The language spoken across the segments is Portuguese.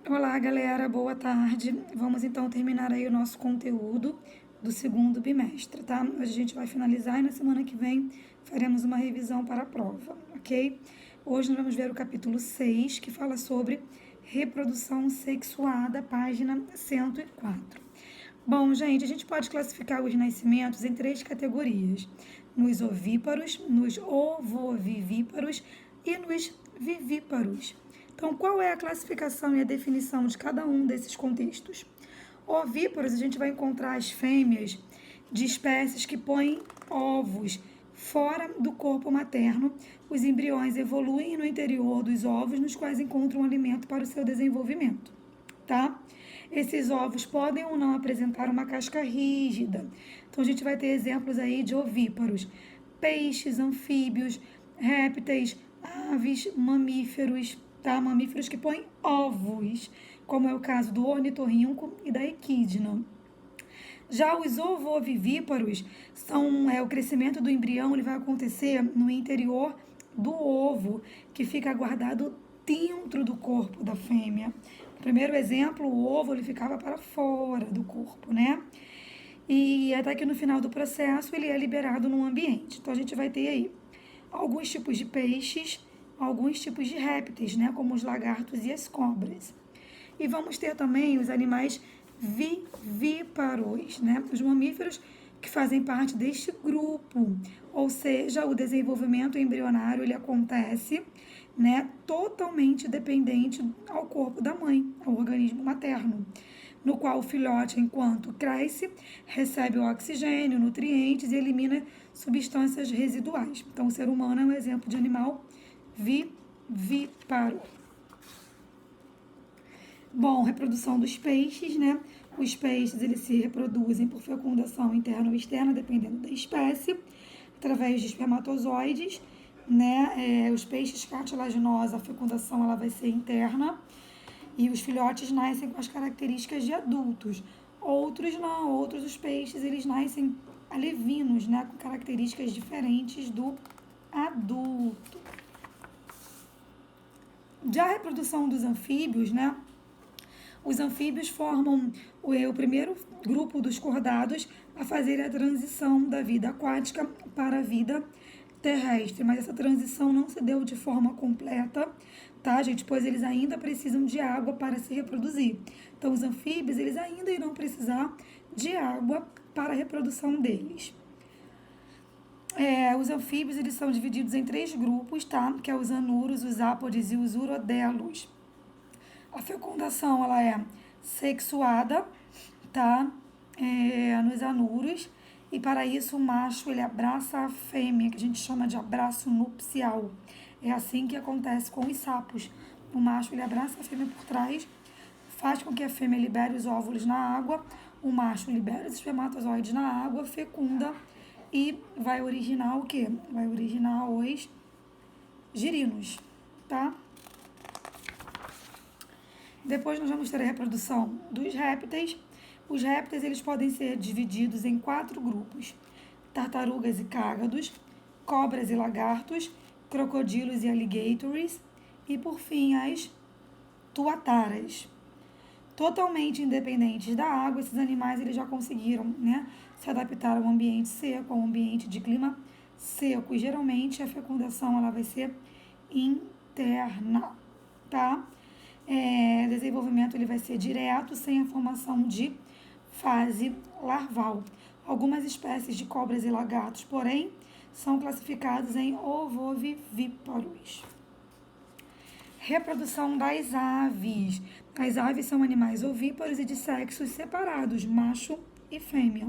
Olá, galera, boa tarde. Vamos então terminar aí o nosso conteúdo do segundo bimestre, tá? Hoje a gente vai finalizar e na semana que vem faremos uma revisão para a prova, ok? Hoje nós vamos ver o capítulo 6, que fala sobre reprodução sexuada, página 104. Bom, gente, a gente pode classificar os nascimentos em 3 categorias: nos ovíparos, nos ovovivíparos e nos vivíparos. Então, qual é a classificação e a definição de cada um desses contextos? Ovíparos, a gente vai encontrar as fêmeas de espécies que põem ovos fora do corpo materno. Os embriões evoluem no interior dos ovos, nos quais encontram alimento para o seu desenvolvimento, tá? Esses ovos podem ou não apresentar uma casca rígida. Então, a gente vai ter exemplos aí de ovíparos: peixes, anfíbios, répteis, aves, mamíferos, tá? Mamíferos que põem ovos, como é o caso do ornitorrinco e da equidna. Já os ovovivíparos o crescimento do embrião, ele vai acontecer no interior do ovo, que fica guardado dentro do corpo da fêmea. No primeiro exemplo, o ovo ele ficava para fora do corpo, né? E até que no final do processo ele é liberado no ambiente. Então a gente vai ter aí alguns tipos de peixes, alguns tipos de répteis, né, como os lagartos e as cobras. E vamos ter também os animais vivíparos, né, os mamíferos que fazem parte deste grupo. Ou seja, o desenvolvimento embrionário ele acontece, né, totalmente dependente ao corpo da mãe, ao organismo materno, no qual o filhote, enquanto cresce, recebe o oxigênio, nutrientes e elimina substâncias residuais. Então, o ser humano é um exemplo de animal vivíparo. Bom, reprodução dos peixes, né? Os peixes, eles se reproduzem por fecundação interna ou externa, dependendo da espécie, através de espermatozoides, né? Os peixes cartilaginosos, a fecundação ela vai ser interna e os filhotes nascem com as características de adultos. Outros não, outros os peixes, eles nascem alevinos, né? Com características diferentes do adulto. Já a reprodução dos anfíbios, né? Os anfíbios formam o primeiro grupo dos cordados a fazer a transição da vida aquática para a vida terrestre, mas essa transição não se deu de forma completa, tá, gente? Pois eles ainda precisam de água para se reproduzir. Então, os anfíbios, eles ainda irão precisar de água para a reprodução deles. Os anfíbios, eles são divididos em 3 grupos, tá? Que é os anuros, os ápodes e os urodelos. A fecundação, ela é sexuada, tá? Nos anuros. E para isso o macho ele abraça a fêmea, que a gente chama de abraço nupcial. É assim que acontece com os sapos. O macho ele abraça a fêmea por trás, faz com que a fêmea libere os óvulos na água, o macho libera os espermatozoides na água, fecunda e vai originar o quê? Vai originar os girinos, tá? Depois nós vamos ter a reprodução dos répteis. Os répteis eles podem ser divididos em 4 grupos: tartarugas e cágados, cobras e lagartos, crocodilos e alligators e, por fim, as tuataras. Totalmente independentes da água, esses animais eles já conseguiram, né, se adaptar ao ambiente seco, ao ambiente de clima seco. E geralmente a fecundação ela vai ser interna, tá? Desenvolvimento ele vai ser direto, sem a formação de fase larval. Algumas espécies de cobras e lagartos, porém, são classificados em ovovivíparos. Reprodução das aves. As aves são animais ovíparos e de sexos separados, macho e fêmea.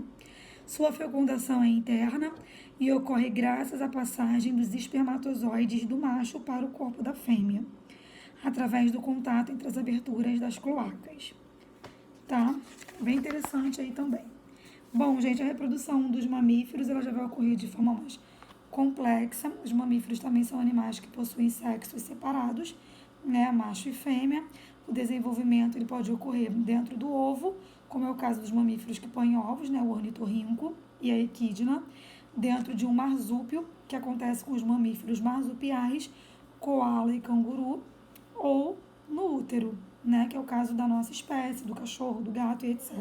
Sua fecundação é interna e ocorre graças à passagem dos espermatozoides do macho para o corpo da fêmea, através do contato entre as aberturas das cloacas. Tá? Bem interessante aí também. Bom, gente, a reprodução dos mamíferos ela já vai ocorrer de forma mais complexa. Os mamíferos também são animais que possuem sexos separados, né, macho e fêmea. O desenvolvimento ele pode ocorrer dentro do ovo, como é o caso dos mamíferos que põem ovos, né, o ornitorrinco e a equidna, dentro de um marsúpio, que acontece com os mamíferos marsupiais, coala e canguru, ou no útero, né, que é o caso da nossa espécie, do cachorro, do gato e etc.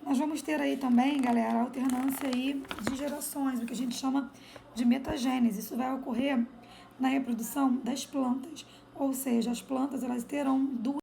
Nós vamos ter aí também, galera, a alternância aí de gerações, o que a gente chama de metagênese. Isso vai ocorrer na reprodução das plantas, ou seja, as plantas elas terão duas